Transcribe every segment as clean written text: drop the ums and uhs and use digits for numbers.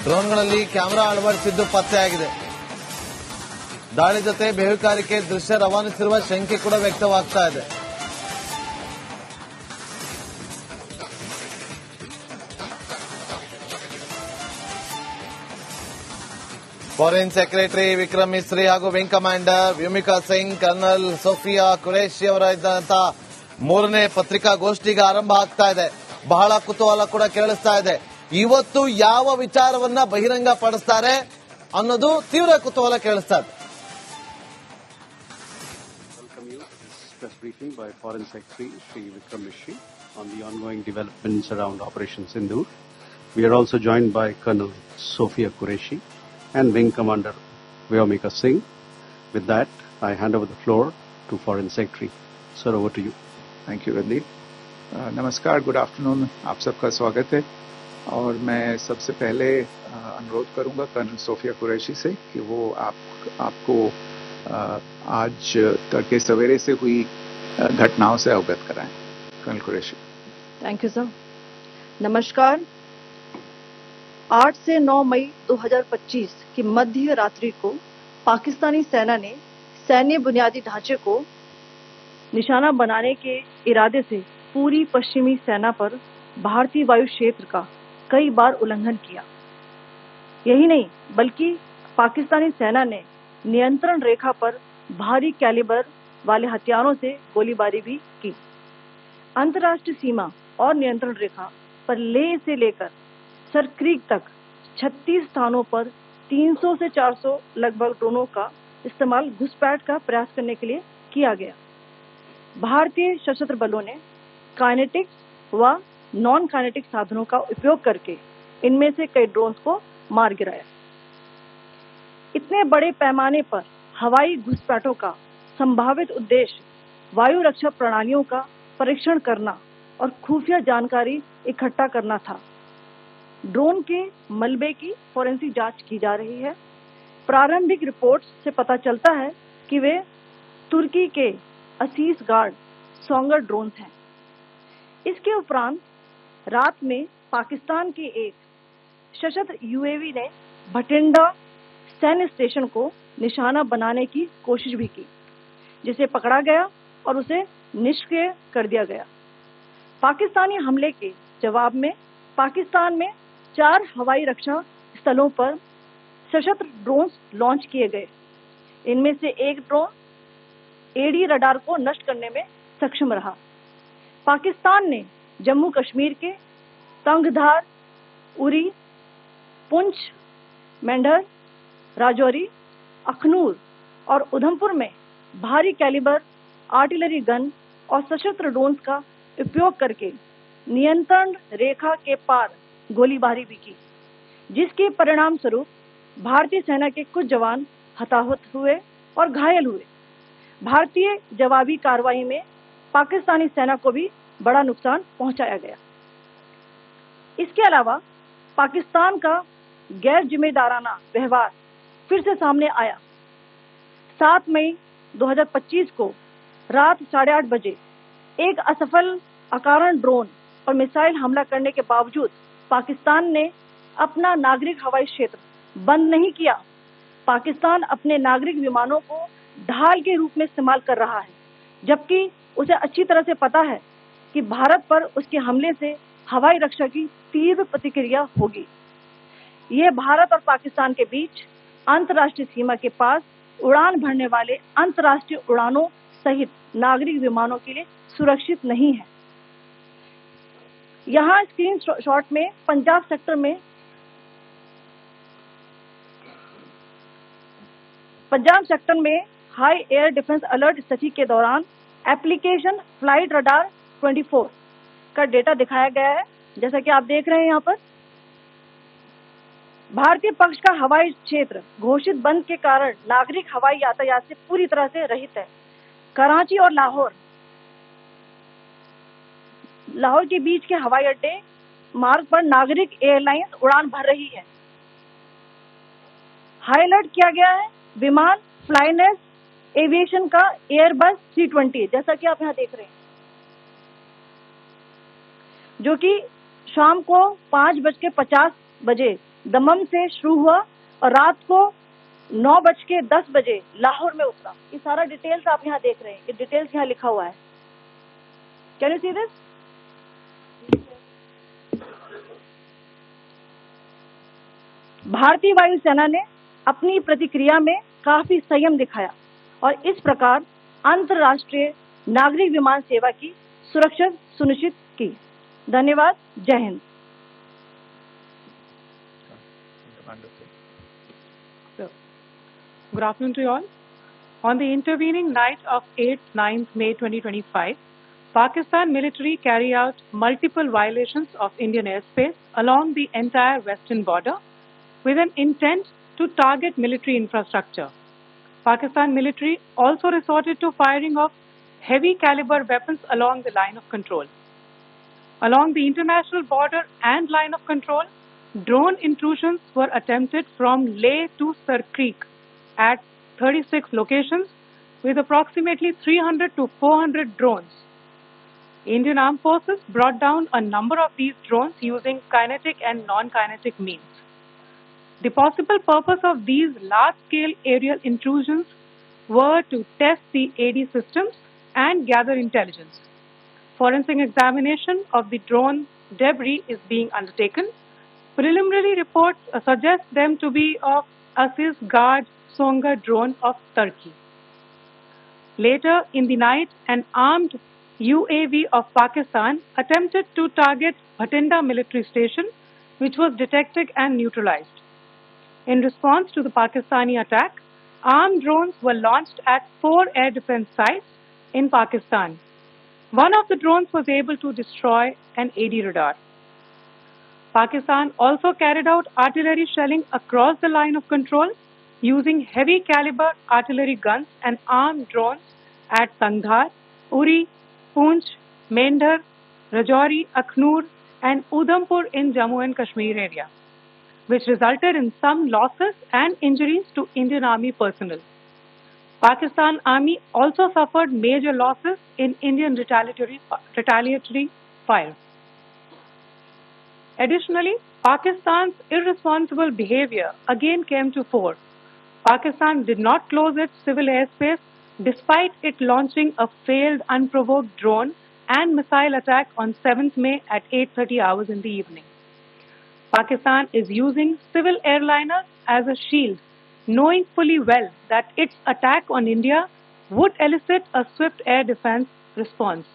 ಡ್ರೋನ್ಗಳಲ್ಲಿ camera ಅಳವಡಿಸಿದ್ದು ಪತ್ತೆಯಾಗಿದೆ. ದಾಳಿ ಜೊತೆ ಬೇಹುಗಾರಿಕೆ ದೃಶ್ಯ ರವಾನಿಸಿರುವ ಶಂಕೆ ಕೂಡ ವ್ಯಕ್ತವಾಗ್ತಾ ಇದೆ. ಫಾರಿನ್ ಸೆಕ್ರೆಟರಿ ವಿಕ್ರಮ್ ಮಿಸ್ರಿ ಹಾಗೂ wing commander Vyomika Singh, colonel Sofiya Qureshi ಅವರ ಇದ್ದಂತಹ ಮೂರನೇ ಪತ್ರಿಕಾಗೋಷ್ಠಿಗೆ ಆರಂಭ ಆಗ್ತಾ ಇದೆ. ಬಹಳ ಕುತೂಹಲ ಕೂಡ ಕೇಳಿಸ್ತಾ ಇದೆ. ಇವತ್ತು ಯಾವ ವಿಚಾರವನ್ನ ಬಹಿರಂಗ ಪಡಿಸ್ತಾರೆ ಅನ್ನೋದು ತೀವ್ರ ಕುತೂಹಲ ಕೇಳಿಸ್ತಾ ಇದೆ. Welcome you to this press briefing by Foreign Secretary Sri Vikram Misri on the ongoing developments around Operation Sindoor. We are also joined by Colonel Sophia Qureshi and Wing Commander Vyomika Singh. With that, I hand over the floor to Foreign Secretary. Sir, over to you. Thank you, Randeep. नमस्कार, good afternoon, आप सबका स्वागत है। और मैं सबसे पहले अनुरोध करूंगा कर्नल सोफिया कुरैशी से कि वो आपको आज तड़के सवेरे से हुई घटनाओं से अवगत कराएं। Colonel Qureshi. Thank you sir. नमस्कार। 8 से 9 मई 2025 की मध्य रात्रि को पाकिस्तानी सेना ने सैन्य बुनियादी ढांचे को निशाना बनाने के इरादे से पूरी पश्चिमी सेना पर भारतीय वायु क्षेत्र का कई बार उल्लंघन किया। यही नहीं बल्कि पाकिस्तानी सेना ने नियंत्रण रेखा पर भारी कैलिबर वाले हथियारों से गोलीबारी भी की। अंतर्राष्ट्रीय सीमा और नियंत्रण रेखा पर लेह से लेकर सरक्रीक तक 36 स्थानों पर 300 से 400 लगभग ड्रोनों का इस्तेमाल घुसपैठ का प्रयास करने के लिए किया गया। भारतीय सशस्त्र बलों ने काइनेटिक व नॉन काइनेटिक साधनों का उपयोग करके इनमें से कई ड्रोन्स को मार गिराया। इतने बड़े पैमाने पर हवाई घुसपैठों का संभावित उद्देश्य वायु रक्षा प्रणालियों का परीक्षण करना और खुफिया जानकारी इकट्ठा करना था। ड्रोन के मलबे की फोरेंसिक जांच की जा रही है। प्रारंभिक रिपोर्ट्स से पता चलता है कि वे तुर्की के असीस गार्ड सोंगर ड्रोन्स हैं। इसके उपरांत रात में पाकिस्तान के एक सशस्त्र यूएवी ने भटिंडा सैन्य स्टेशन को निशाना बनाने की कोशिश भी की, जिसे पकड़ा गया और उसे निष्क्रिय कर दिया गया। पाकिस्तानी हमले के जवाब में पाकिस्तान में 4 हवाई रक्षा स्थलों पर सशस्त्र ड्रोन्स लॉन्च किए गए। इनमें से एक ड्रोन एडी रडार को नष्ट करने में सक्षम रहा। पाकिस्तान ने जम्मू कश्मीर के तंगधार, उरी, पुंछ, मेंढर, राजौरी, अखनूर और उधमपुर में भारी कैलिबर आर्टिलरी गन और सशस्त्र ड्रोन्स का उपयोग करके नियंत्रण रेखा के पार गोलीबारी भी की, जिसके परिणाम स्वरूप भारतीय सेना के कुछ जवान हताहत हुए और घायल हुए। भारतीय जवाबी कार्रवाई में पाकिस्तानी सेना को भी बड़ा नुकसान पहुंचाया गया। इसके अलावा पाकिस्तान का गैर जिम्मेदाराना व्यवहार फिर से सामने आया। 7 मई 2025 को रात 8:30 बजे एक असफल अकारण ड्रोन और मिसाइल हमला करने के बावजूद पाकिस्तान ने अपना नागरिक हवाई क्षेत्र बंद नहीं किया। पाकिस्तान अपने नागरिक विमानों को ढाल के रूप में इस्तेमाल कर रहा है, जबकि उसे अच्छी तरह से पता है कि भारत पर उसके हमले से हवाई रक्षा की तीव्र प्रतिक्रिया होगी। यह भारत और पाकिस्तान के बीच अंतर्राष्ट्रीय सीमा के पास उड़ान भरने वाले अंतर्राष्ट्रीय उड़ानों सहित नागरिक विमानों के लिए सुरक्षित नहीं है। यहाँ स्क्रीन शॉट में पंजाब सेक्टर में हाई एयर डिफेंस अलर्ट स्थिति के दौरान एप्लीकेशन फ्लाइट रडार 24 का डेटा दिखाया गया है। जैसा कि आप देख रहे हैं यहाँ पर भारतीय पक्ष का हवाई क्षेत्र घोषित बंद के कारण नागरिक हवाई यातायात से पूरी तरह से रहित है। कराची और लाहौर के बीच के हवाई अड्डे मार्ग पर नागरिक एयरलाइंस उड़ान भर रही है। हाई अलर्ट किया गया है विमान फ्लाइनेस एविएशन का एयरबस 320, जैसा कि आप यहाँ देख रहे हैं, जो कि शाम को 5:50 बजे दमम से शुरू हुआ और रात को 9:10 लाहौर में उतरा। ये सारा डिटेल्स आप यहाँ देख रहे हैं, ये डिटेल्स यहाँ लिखा हुआ है। Can you see this? भारतीय वायुसेना ने अपनी प्रतिक्रिया में काफी संयम दिखाया और इस प्रकार अंतर्राष्ट्रीय नागरिक विमान सेवा की सुरक्षा सुनिश्चित की। धन्यवाद। जय Hind. Good afternoon to you all. On the intervening night of 8th 9th May 2025, Pakistan military carried out multiple violations of Indian airspace along the entire western border with an intent to target military infrastructure. Pakistan military also resorted to firing of heavy caliber weapons along the line of control. Along the international border and line of control, drone intrusions were attempted from Leh to Sar Creek at 36 locations with approximately 300 to 400 drones. Indian Armed Forces brought down a number of these drones using kinetic and non-kinetic means. The possible purpose of these large-scale aerial intrusions were to test the AD systems and gather intelligence. Forensic examination of the drone debris is being undertaken. Preliminary reports suggest them to be of Aziz Guard Songa drone of Turkey. Later in the night, an armed UAV of Pakistan attempted to target Bhatinda military station, which was detected and neutralized. In response to the Pakistani attack, armed drones were launched at 4 air defense sites in Pakistan. One of the drones was able to destroy an AD radar. Pakistan also carried out artillery shelling across the line of control using heavy caliber artillery guns and armed drones at Kandhar, Uri, Poonch, Mendhar, Rajouri, Akhnur and Udhampur in Jammu and Kashmir area, which resulted in some losses and injuries to Indian Army personnel. Pakistan Army also suffered major losses in Indian retaliatory fire. Additionally, Pakistan's irresponsible behavior again came to fore. Pakistan did not close its civil airspace despite it launching a failed unprovoked drone and missile attack on 7th May at 8:30 hours in the evening. Pakistan is using civil airliners as a shield, knowing fully well that its attack on India would elicit a swift air defense response.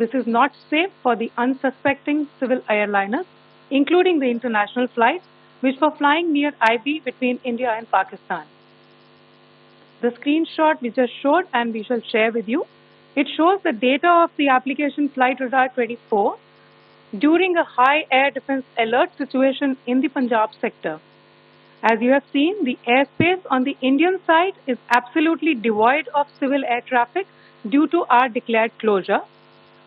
This is not safe for the unsuspecting civil airliners, including the international flights which were flying near IB between India and Pakistan. The screenshot we just showed and we shall share with you, it shows the data of the application Flight Radar 24 during a high air defense alert situation in the Punjab sector. As you have seen, the airspace on the Indian side is absolutely devoid of civil air traffic due to our declared closure.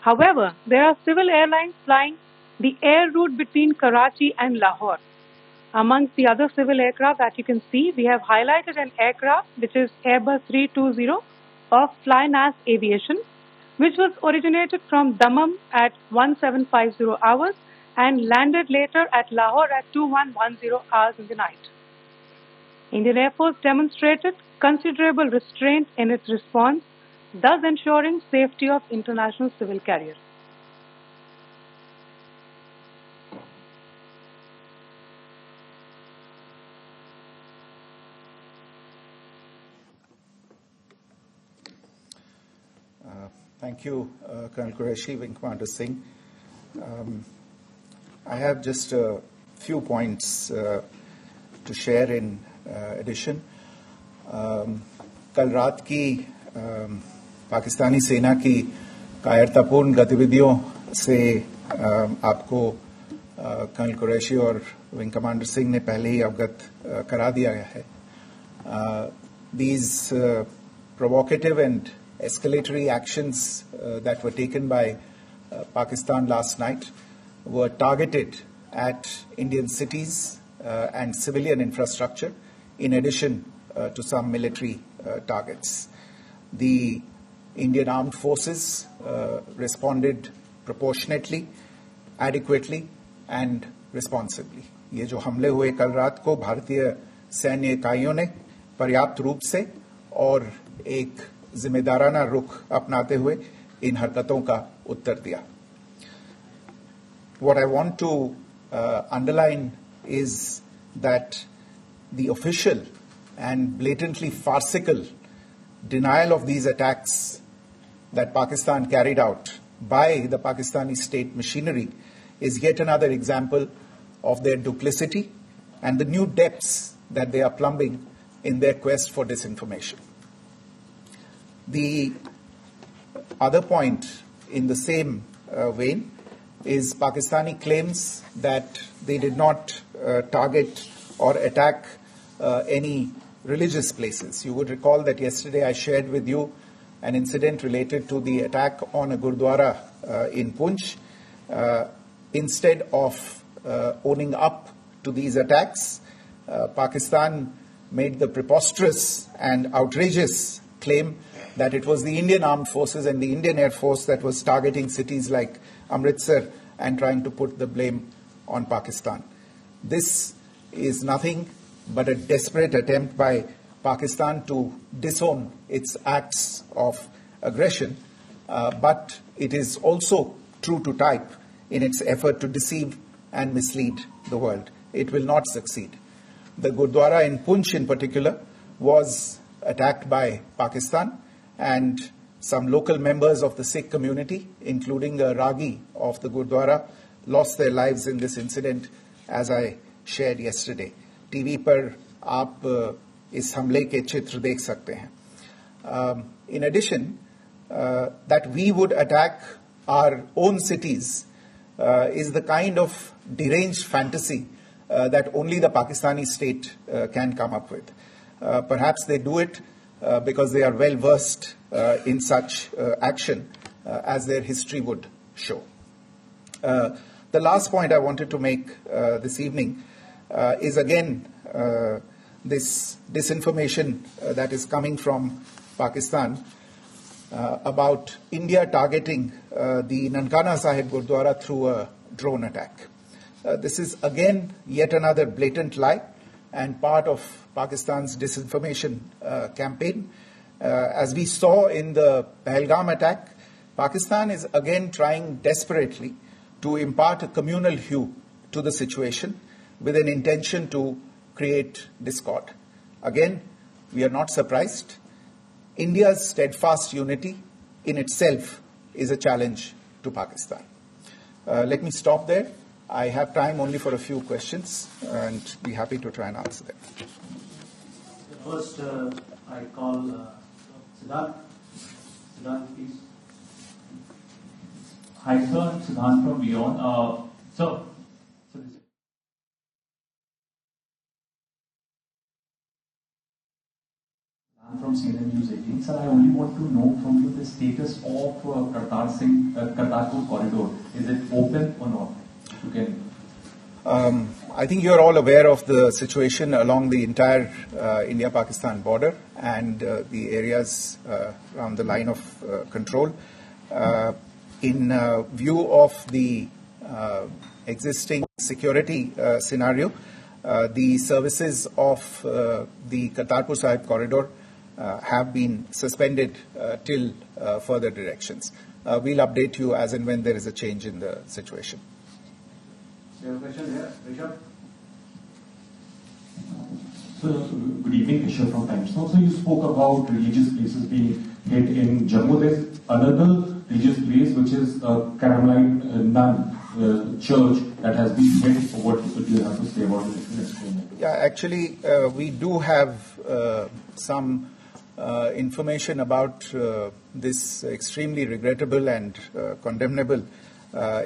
However, there are civil airlines flying the air route between Karachi and Lahore. Amongst the other civil aircraft that you can see, we have highlighted an aircraft which is Airbus 320 of Flynas Aviation, which was originated from Dammam at 1750 hours and landed later at Lahore at 2110 hours in the night. Indian Air Force demonstrated considerable restraint in its response, thus ensuring safety of international civil carriers. Thank you, Colonel Qureshi, Wing Commander Singh. I have just a few points to share in addition. कल रात की पाकिस्तानी सेना की कायरतापूर्ण गतिविधियों से आपको colonel Qureshi और विंग कमांडर सिंह ने पहले ही अवगत करा दिया है. These provocative and escalatory actions that were taken by Pakistan last night were targeted at Indian cities and civilian infrastructure, in addition to some military targets. The Indian Armed Forces responded proportionately, adequately, and responsibly. ये जो हमले हुए कल रात को भारतीय सैन्य इकाइयों ने पर्याप्त रूप से और एक जिम्मेदाराना रुख अपनाते हुए इन हरकतों का उत्तर दिया. What I want to underline is that the official and blatantly farcical denial of these attacks that Pakistan carried out by the Pakistani state machinery is yet another example of their duplicity and the new depths that they are plumbing in their quest for disinformation. The other point in the same vein is Pakistani claims that they did not target or attack any religious places. You would recall that yesterday I shared with you an incident related to the attack on a Gurdwara in Punch. Instead of owning up to these attacks, Pakistan made the preposterous and outrageous claim that it was the Indian Armed Forces and the Indian Air Force that was targeting cities like Amritsar and trying to put the blame on Pakistan. This is nothing but a desperate attempt by Pakistan to disown its acts of aggression, but it is also true to type in its effort to deceive and mislead the world. It will not succeed. The Gurdwara in Punch in particular was attacked by Pakistan, and some local members of the Sikh community, including a Ragi of the Gurdwara, lost their lives in this incident, as I shared yesterday. TV पर आप इस हमले के चित्र देख सकते हैं. In addition, that we would attack our own cities is the kind of deranged fantasy that only the Pakistani state can come up with. Perhaps they do it because they are well versed in such action, as their history would show. The last point I wanted to make this evening is again this disinformation that is coming from Pakistan about India targeting the Nankana Sahib Gurdwara through a drone attack. This is again yet another blatant lie and part of Pakistan's disinformation campaign. As we saw in the pahalgam attack, Pakistan is again trying desperately to impart a communal hue to the situation with an intention to create discord. Again, we are not surprised. India's steadfast unity in itself is a challenge to Pakistan. Let me stop there. I have time only for a few questions and be happy to try and answer them. First, I call Siddharth. Siddharth, please. Hi, sir. Siddharth from Beyond. So this I'm from CNN News 18. Sir, I only want to know from you the status of Kartarpur corridor. Is it open or not? You can. I think you're all aware of the situation along the entire India-Pakistan border and the areas around the line of control. In view of the existing security scenario, the services of the Kartarpur Sahib corridor have been suspended till further directions. We'll update you as and when there is a change in the situation. You have a question here, Rishabh? So, good evening, Rishabh from Times Now. So, you spoke about religious places being hit in Jammu. There's another religious place which is Carmelite Nun church that has been hit. What do you have to say about it? Yeah, actually, we do have some information about this extremely regrettable and condemnable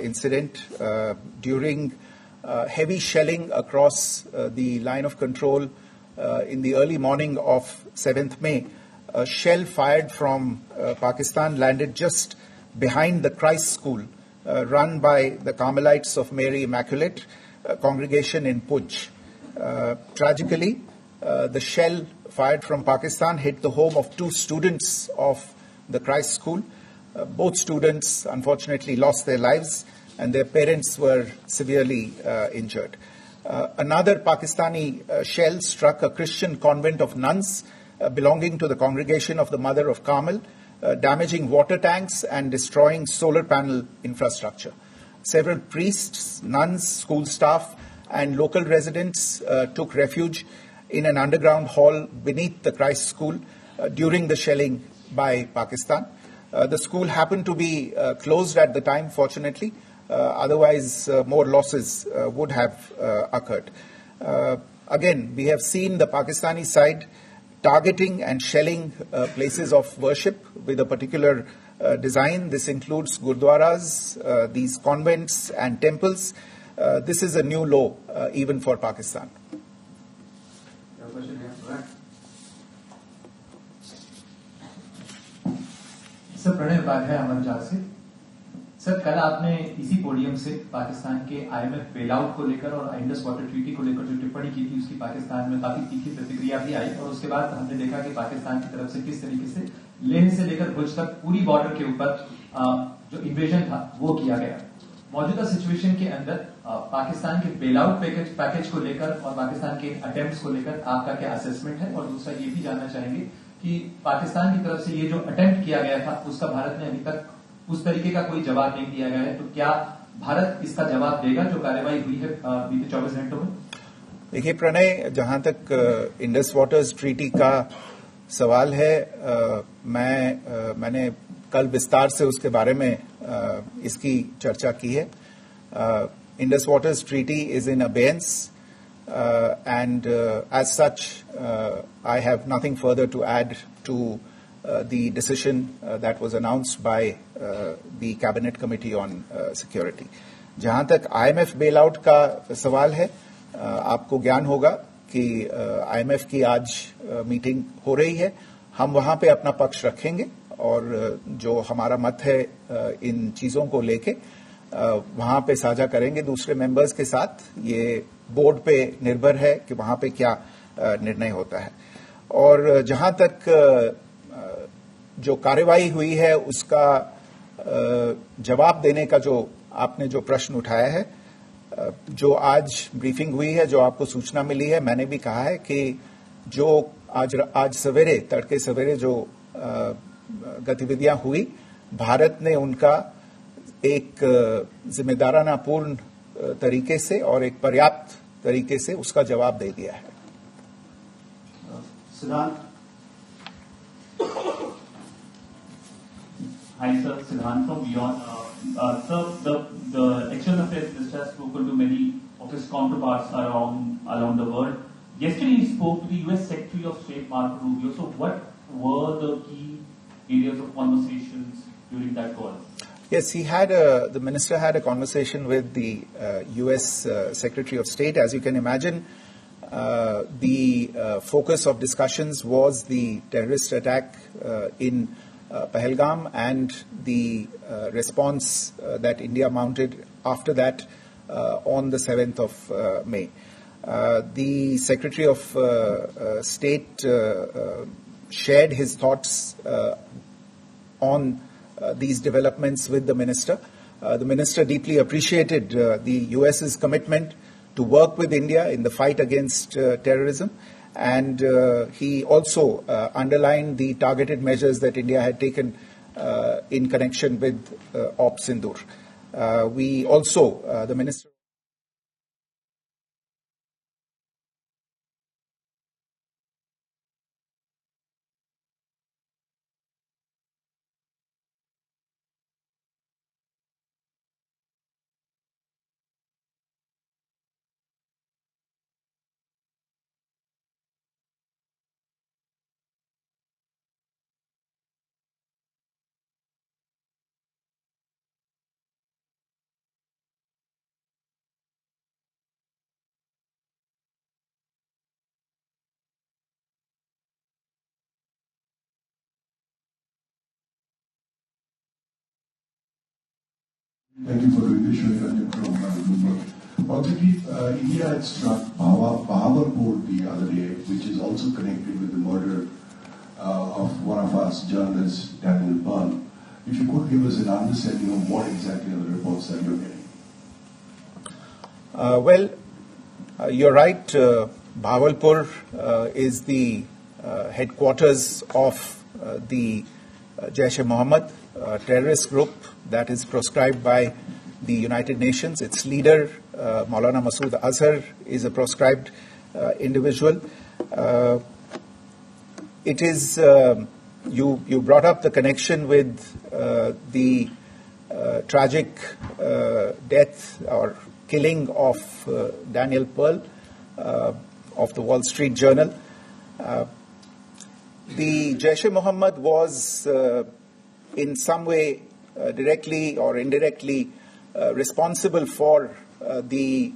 incident. During heavy shelling across the line of control in the early morning of 7th May, a shell fired from Pakistan landed just behind the Christ School run by the Carmelites of Mary Immaculate congregation in Punch. Tragically, the shell fired from Pakistan hit the home of 2 students of the Christ School. Both students unfortunately lost their lives and their parents were severely injured. Another Pakistani shell struck a Christian convent of nuns belonging to the congregation of the Mother of Carmel, damaging water tanks and destroying solar panel infrastructure. Several priests, nuns, school staff, and local residents took refuge in an underground hall beneath the Christ School during the shelling by Pakistan. The school happened to be closed at the time, fortunately. Otherwise, more losses would have occurred. Again, we have seen the Pakistani side targeting and shelling places of worship with a particular design. This includes gurdwaras, these convents and temples. This is a new low even for Pakistan. Sir Pranay Upadhyay अमरजाल से sir कल आपने इसी podium से पाकिस्तान के IMF bailout को लेकर और इंडस वाटर ट्रीटी को लेकर जो टिप्पणी की थी उसकी पाकिस्तान में काफी तीखी प्रतिक्रिया भी आई और उसके बाद हमने देखा कि पाकिस्तान की तरफ से किस तरीके से लेह से लेकर भुज तक पूरी बॉर्डर के ऊपर जो इन्वेजन था वो किया गया। मौजूदा सिचुएशन के अंदर पाकिस्तान के बेलआउट पैकेज को लेकर और पाकिस्तान के अटेम्प्ट्स को लेकर आपका क्या असेसमेंट है और दूसरा ये भी जानना चाहेंगे कि पाकिस्तान की तरफ से ये जो अटेम्प्ट किया गया था उसका भारत ने अभी तक उस तरीके का कोई जवाब नहीं दिया गया है, तो क्या भारत इसका जवाब देगा जो कार्रवाई हुई है बीते 24 घंटों में? देखिए प्रणय, जहां तक इंडस वाटर्स ट्रीटी का सवाल है, मैंने कल विस्तार से उसके बारे में इसकी चर्चा की है. Indus waters treaty is in abeyance and as such I have nothing further to add to the decision that was announced by the cabinet committee on security. जहां तक IMF bailout का सवाल है, आपको ज्ञान होगा कि IMF की आज मीटिंग हो रही है. हम वहां पे अपना पक्ष रखेंगे और जो हमारा मत है इन चीजों को लेके वहां पे साझा करेंगे दूसरे मेंबर्स के साथ. ये बोर्ड पे निर्भर है कि वहां पे क्या निर्णय होता है. और जहां तक जो कार्रवाई हुई है उसका जवाब देने का जो आपने जो प्रश्न उठाया है, जो आज ब्रीफिंग हुई है, जो आपको सूचना मिली है, मैंने भी कहा है कि जो आज सवेरे तड़के सवेरे जो गतिविधियां हुई, भारत ने उनका एक जिम्मेदाराना पूर्ण तरीके से और एक पर्याप्त तरीके से उसका जवाब दे दिया है. Hi sir, Siddhant from Beyond. Sir, the External Affairs Minister has spoken to many of his counterparts around the world. Yesterday he spoke to the US Secretary of State Marco Rubio. So what were the key areas of conversations during that call? Yes, the minister had a conversation with the U.S. Secretary of State. As you can imagine, the focus of discussions was the terrorist attack in pahalgam and the response that India mounted after that on the 7th of May. The Secretary of State shared his thoughts on these developments with the minister. The minister deeply appreciated the US's commitment to work with India in the fight against terrorism, and he also underlined the targeted measures that India had taken in connection with Op Sindoor. We also, the minister Thank you for doing this show from Bloomberg. Already, India had struck Bahawalpur the other day, which is also connected with the murder of one of us journalists, Daniel Byrne. If you could give us an understanding of what exactly are the reports that you're getting. Well, You're right. Bahawalpur is the headquarters of the Jaish-e-Mohammed terrorist group that is proscribed by the United Nations. Its leader, Maulana Masood Azhar, is a proscribed individual. It is, you brought up the connection with the tragic death or killing of Daniel Pearl of the Wall Street Journal. The Jaish-e-Mohammed was in some way directly or indirectly responsible for the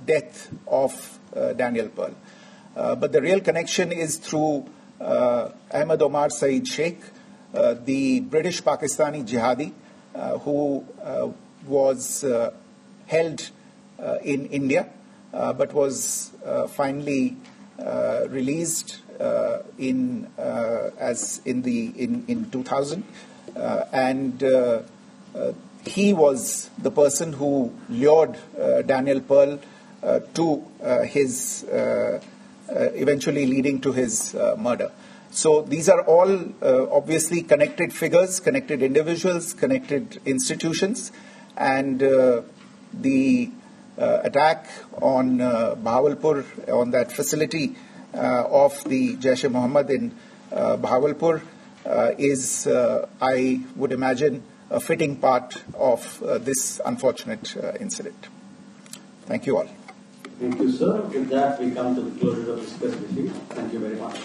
death of Daniel Pearl. But the real connection is through Ahmed Omar Saeed Sheikh, the British Pakistani jihadi who was held in India but was finally released in 2000, and he was the person who lured Daniel Pearl to his eventually leading to his murder. So these are all obviously connected figures, connected individuals, connected institutions, and the attack on Bahawalpur, on that facility of the Jaish-e-Mohammed in Bahawalpur is, I would imagine, a fitting part of this unfortunate incident. Thank you all. Thank you, sir. With that, we come to the closure of this press briefing. Thank you very much.